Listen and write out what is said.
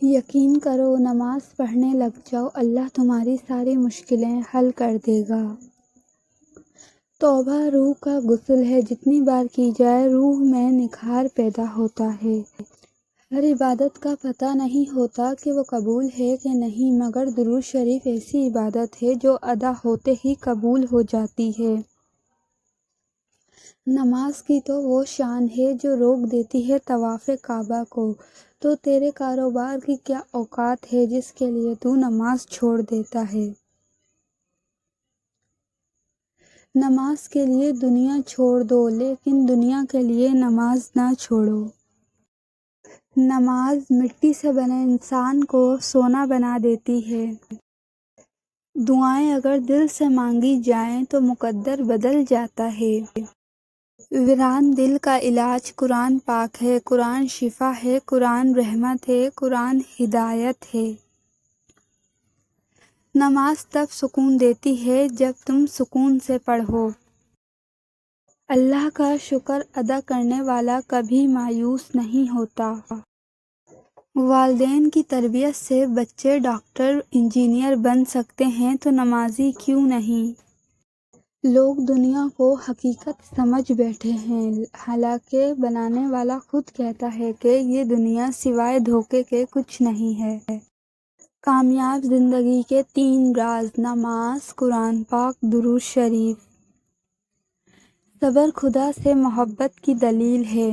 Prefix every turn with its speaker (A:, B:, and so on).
A: یقین کرو، نماز پڑھنے لگ جاؤ، اللہ تمہاری ساری مشکلیں حل کر دے گا۔ توبہ روح کا غسل ہے، جتنی بار کی جائے روح میں نکھار پیدا ہوتا ہے۔ ہر عبادت کا پتہ نہیں ہوتا کہ وہ قبول ہے کہ نہیں، مگر درود شریف ایسی عبادت ہے جو ادا ہوتے ہی قبول ہو جاتی ہے۔ نماز کی تو وہ شان ہے جو روک دیتی ہے طواف کعبہ کو، تو تیرے کاروبار کی کیا اوقات ہے جس کے لیے تو نماز چھوڑ دیتا ہے۔ نماز کے لیے دنیا چھوڑ دو، لیکن دنیا کے لیے نماز نہ چھوڑو۔ نماز مٹی سے بنے انسان کو سونا بنا دیتی ہے۔ دعائیں اگر دل سے مانگی جائیں تو مقدر بدل جاتا ہے۔ ویران دل کا علاج قرآن پاک ہے، قرآن شفا ہے، قرآن رحمت ہے، قرآن ہدایت ہے۔ نماز تب سکون دیتی ہے جب تم سکون سے پڑھو۔ اللہ کا شکر ادا کرنے والا کبھی مایوس نہیں ہوتا۔ والدین کی تربیت سے بچے ڈاکٹر، انجینئر بن سکتے ہیں تو نمازی کیوں نہیں؟ لوگ دنیا کو حقیقت سمجھ بیٹھے ہیں، حالانکہ بنانے والا خود کہتا ہے کہ یہ دنیا سوائے دھوکے کے کچھ نہیں ہے۔ کامیاب زندگی کے 3 راز: نماز، قرآن پاک، درود شریف۔ صبر خدا سے محبت کی دلیل ہے۔